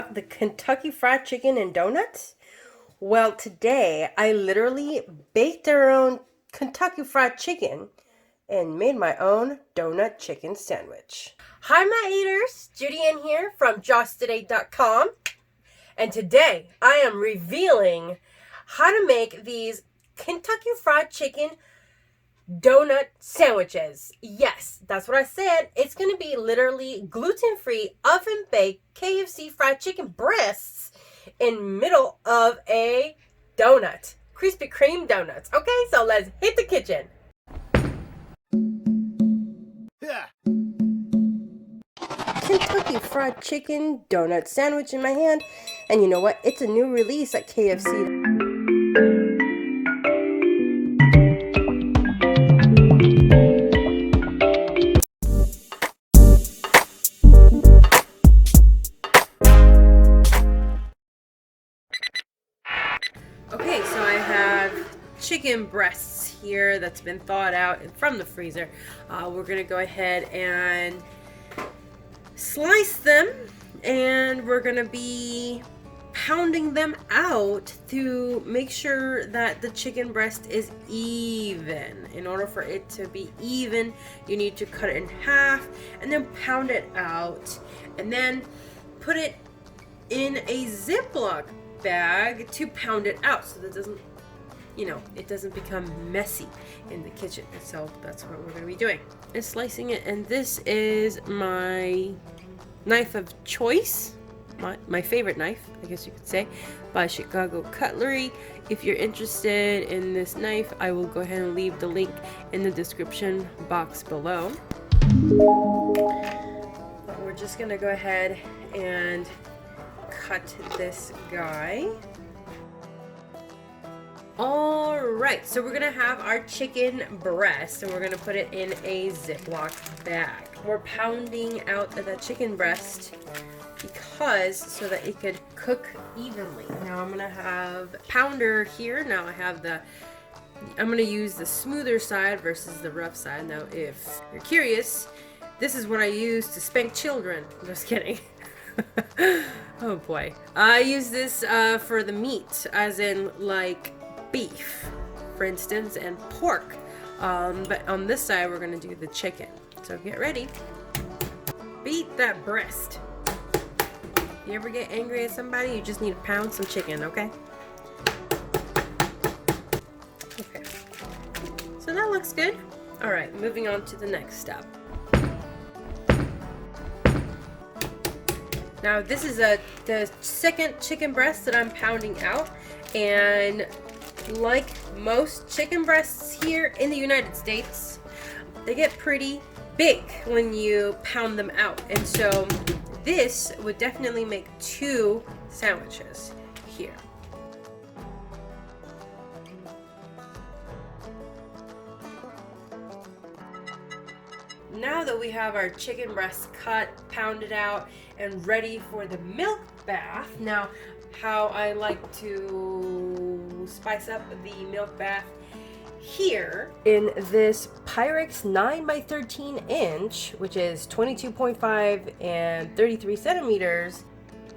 about the Kentucky Fried Chicken and donuts? Well, today I literally baked our own Kentucky Fried Chicken and made my own donut chicken sandwich. Hi, my eaters! Judy Ann here from Just8ate.com, and today I am revealing how to make these Kentucky Fried Chicken donut sandwiches. Yes, that's what I said. It's going to be literally gluten-free, oven-baked KFC fried chicken breasts in middle of a donut. Krispy Kreme donuts. Okay, so let's hit the kitchen. Yeah. Kentucky Fried Chicken donut sandwich in my hand. And you know what? It's a new release at KFC. Okay, so I have chicken breasts here that's been thawed out from the freezer. We're gonna go ahead and slice them, and we're gonna be pounding them out to make sure that the chicken breast is even. In order for it to be even, you need to cut it in half and then pound it out, and then put it in a Ziploc bag to pound it out so that it doesn't, it doesn't become messy in the kitchen. So that's what we're going to be doing, is slicing it. And this is my knife of choice, my favorite knife, I guess you could say, by Chicago Cutlery. If you're interested in this knife, I will go ahead and leave the link in the description box below. But we're just going to go ahead and cut this guy. Alright, so we're gonna have our chicken breast and we're gonna put it in a Ziploc bag. We're pounding out the chicken breast because so that it could cook evenly. Now I'm gonna have a pounder here. Now I'm gonna use the smoother side versus the rough side. Now if you're curious, this is what I use to spank children. I'm just kidding. Oh boy. I use this for the meat, as in like beef, for instance, and pork. But on this side, we're going to do the chicken. So get ready. Beat that breast. You ever get angry at somebody? You just need to pound some chicken, okay? Okay. So that looks good. Alright, moving on to the next step. Now this is the second chicken breast that I'm pounding out, and like most chicken breasts here in the United States, they get pretty big when you pound them out, and so this would definitely make 2 sandwiches here. Now that we have our chicken breast cut, pounded out, and ready for the milk bath. Now, how I like to spice up the milk bath here in this Pyrex 9x13 inch, which is 22.5 and 33 centimeters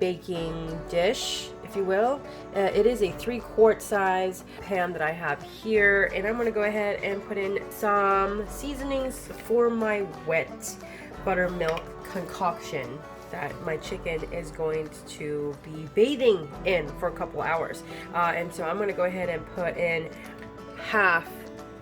baking dish, if you will. It is a 3-quart size pan that I have here, and I'm going to go ahead and put in some seasonings for my wet buttermilk concoction that my chicken is going to be bathing in for a couple hours. And so I'm going to go ahead and put in half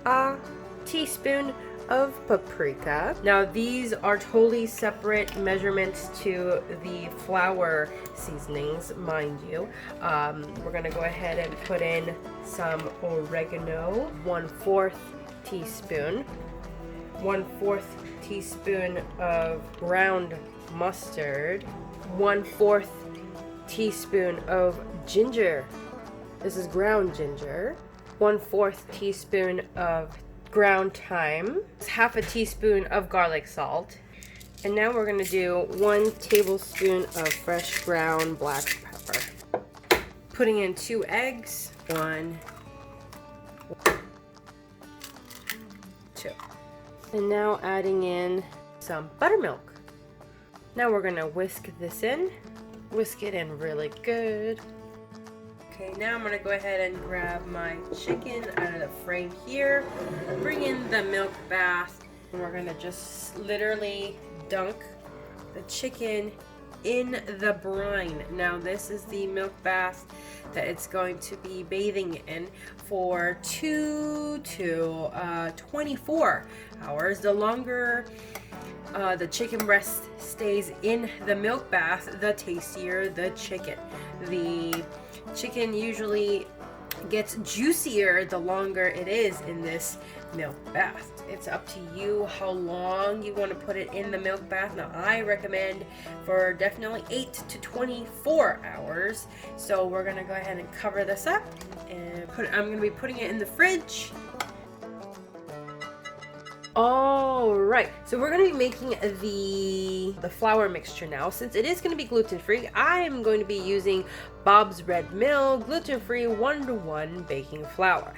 a teaspoon of paprika. Now these are totally separate measurements to the flour seasonings, mind you. We're gonna go ahead and put in some oregano, 1/4 teaspoon, 1/4 teaspoon of ground mustard, 1/4 teaspoon of ginger. This is ground ginger. 1/4 teaspoon of ground thyme, half a teaspoon of garlic salt, and now we're going to do 1 tablespoon of fresh ground black pepper. Putting in 2 eggs, 1, 2, and now adding in some buttermilk. Now we're going to whisk this in Whisk it in really good. Okay, now I'm gonna go ahead and grab my chicken out of the frame here, bring in the milk bath, and we're gonna just literally dunk the chicken in the brine. Now this is the milk bath that it's going to be bathing in for 2 to 24 hours. The longer the chicken breast stays in the milk bath, the tastier the chicken. The chicken usually gets juicier the longer it is in this milk bath. It's up to you how long you want to put it in the milk bath. Now I recommend for definitely 8 to 24 hours. So we're gonna go ahead and cover this up and I'm gonna be putting it in the fridge. All right, so we're going to be making the flour mixture now. Since it is going to be gluten-free, I am going to be using Bob's Red Mill gluten-free 1-to-1 baking flour.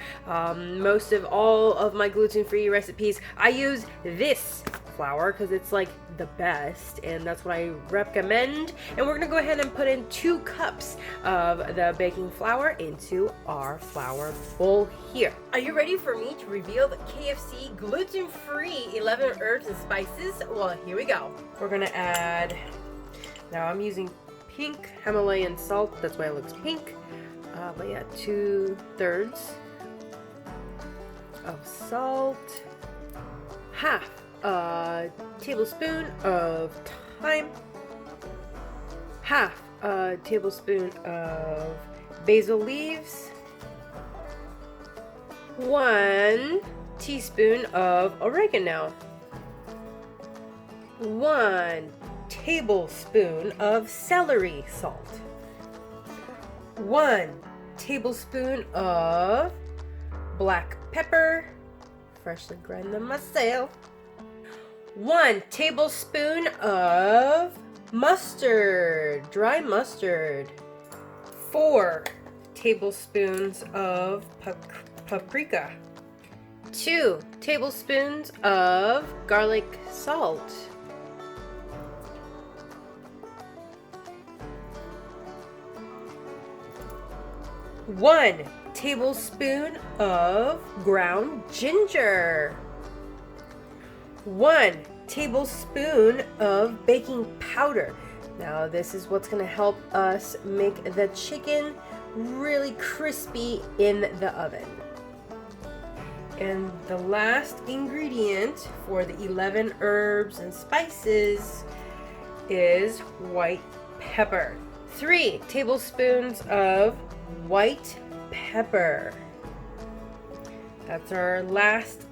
Most of all of my gluten-free recipes, I use this flour because it's like the best, and that's what I recommend. And we're gonna go ahead and put in 2 cups of the baking flour into our flour bowl here. Are you ready for me to reveal the KFC gluten-free 11 herbs and spices? Well, here we go. We're gonna add, now I'm using pink Himalayan salt, that's why it looks pink. But yeah, 2/3 of salt, half a tablespoon of thyme, half a tablespoon of basil leaves, 1 teaspoon of oregano, 1 tablespoon of celery salt, 1 tablespoon of black pepper, freshly ground myself, 1 tablespoon of mustard, dry mustard, 4 tablespoons of paprika, 2 tablespoons of garlic salt, 1 tablespoon of ground ginger, 1 tablespoon of baking powder. Now this is what's going to help us make the chicken really crispy in the oven. And the last ingredient for the 11 herbs and spices is white pepper. 3 tablespoons of white pepper. That's our last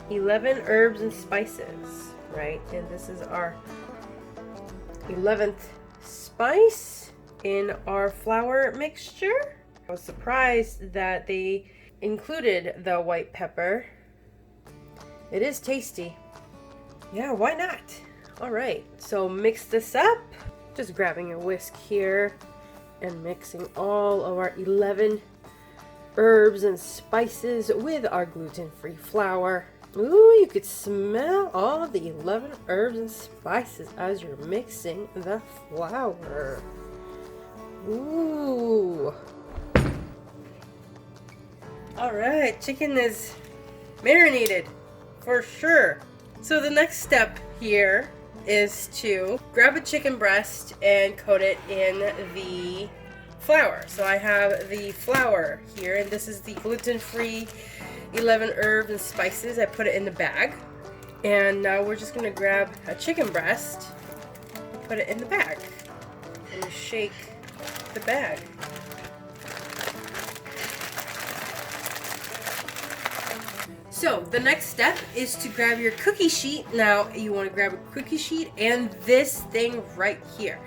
11 herbs and spices, right? And this is our 11th spice in our flour mixture. I was surprised that they included the white pepper. It is tasty. Yeah, why not? All right, so mix this up. Just grabbing a whisk here and mixing all of our 11 herbs and spices with our gluten-free flour. Ooh, you could smell all the 11 herbs and spices as you're mixing the flour. Ooh. All right, chicken is marinated for sure. So the next step here is to grab a chicken breast and coat it in the flour. So I have the flour here, and this is the gluten-free 11 herbs and spices. I put it in the bag, and now we're just gonna grab a chicken breast and put it in the bag and shake the bag. So the next step is to grab your cookie sheet. Now you want to grab a cookie sheet and this thing right here.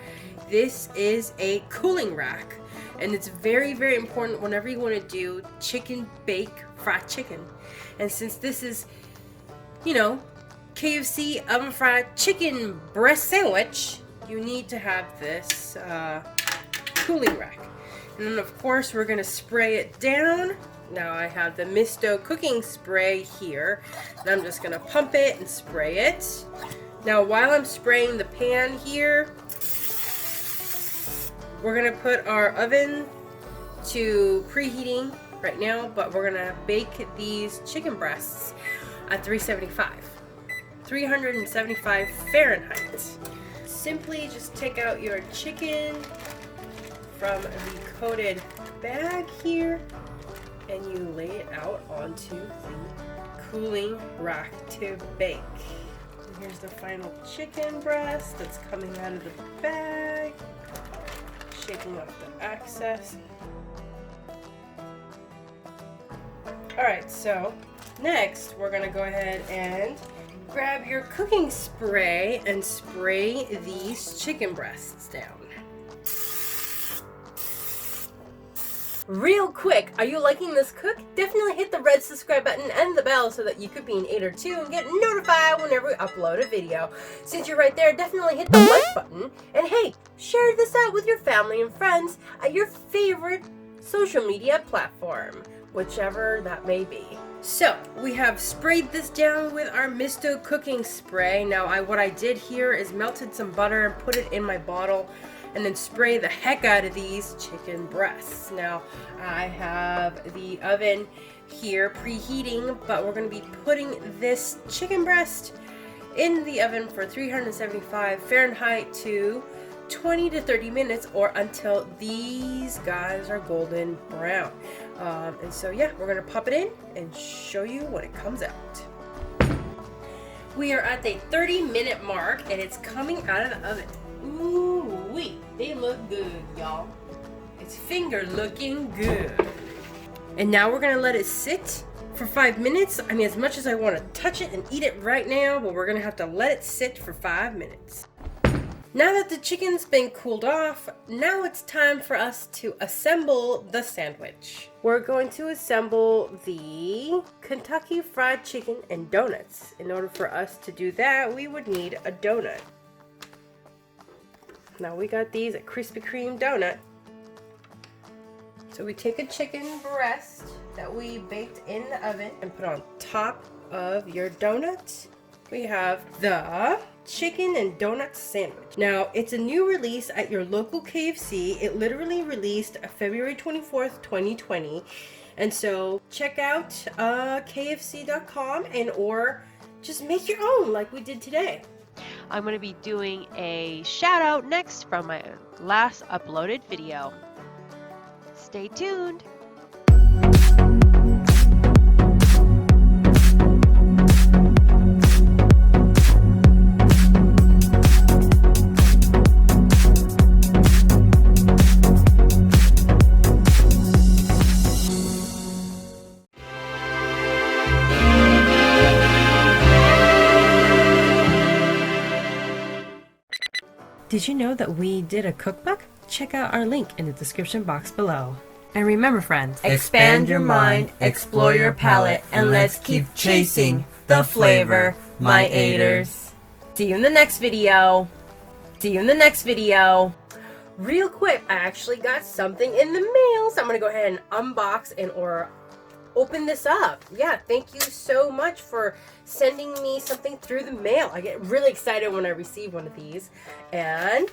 This is a cooling rack, and it's very, very important whenever you want to do chicken bake fried chicken. And since this is, you know, KFC oven fried chicken breast sandwich, you need to have this cooling rack. And then of course we're gonna spray it down. Now I have the Misto cooking spray here, and I'm just gonna pump it and spray it. Now while I'm spraying the pan here, We're gonna put our oven to preheating right now, but we're gonna bake these chicken breasts at 375 Fahrenheit. Simply just take out your chicken from the coated bag here and you lay it out onto the cooling rack to bake. And here's the final chicken breast that's coming out of the bag. Shaking off the excess. Alright, so next we're going to go ahead and grab your cooking spray and spray these chicken breasts down. Real quick, are you liking this cook? Definitely hit the red subscribe button and the bell so that you could be an 8 or 2 and get notified whenever we upload a video. Since you're right there, definitely hit the like button. And hey, share this out with your family and friends at your favorite social media platform, whichever that may be. So, we have sprayed this down with our Misto cooking spray. Now, what I did here is melted some butter and put it in my bottle and then spray the heck out of these chicken breasts. Now, I have the oven here preheating, but we're going to be putting this chicken breast in the oven for 375 Fahrenheit to 20 to 30 minutes or until these guys are golden brown. And so yeah, we're going to pop it in and show you when it comes out. We are at the 30-minute mark and it's coming out of the oven. Ooh-wee, they look good, y'all. It's finger looking good. And now we're gonna let it sit for 5 minutes. I mean, as much as I want to touch it and eat it right now, but we're gonna have to let it sit for 5 minutes. Now that the chicken's been cooled off, now it's time for us to assemble the sandwich. We're going to assemble the Kentucky Fried Chicken and donuts. In order for us to do that, we would need a donut. Now we got these at Krispy Kreme donut. So we take a chicken breast that we baked in the oven and put on top of your donut. We have the chicken and donut sandwich. Now, it's a new release at your local KFC. It literally released February 24th, 2020. And so check out KFC.com and or just make your own like we did today. I'm going to be doing a shout out next from my last uploaded video. Stay tuned. Did you know that we did a cookbook? Check out our link in the description box below. And remember, friends, expand your mind, explore your palate, and let's keep chasing the flavor, my 8ers. See you in the next video. See you in the next video. Real quick, I actually got something in the mail, so I'm going to go ahead and unbox and or open this up. Yeah, thank you so much for sending me something through the mail. I get really excited when I receive one of these. And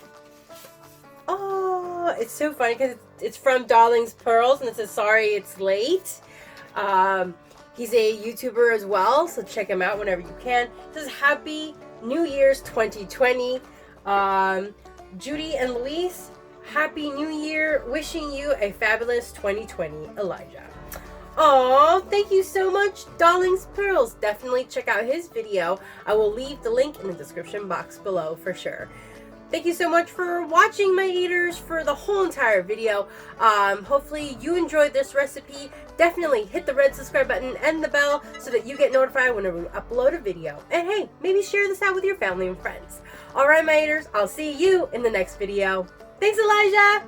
oh, it's so funny because it's from Dahhling's Pearls and it says sorry it's late. He's a YouTuber as well, so check him out whenever you can. It says Happy New Year's 2020. Judy and Luis, Happy New Year. Wishing you a fabulous 2020, Elijah. Oh, thank you so much, Dahhling's Pearls. Definitely check out his video. I will leave the link in the description box below for sure. Thank you so much for watching, my 8ers, for the whole entire video. Hopefully you enjoyed this recipe. Definitely hit the red subscribe button and the bell so that you get notified whenever we upload a video. And hey, maybe share this out with your family and friends. Alright, my 8ers, I'll see you in the next video. Thanks, Elijah!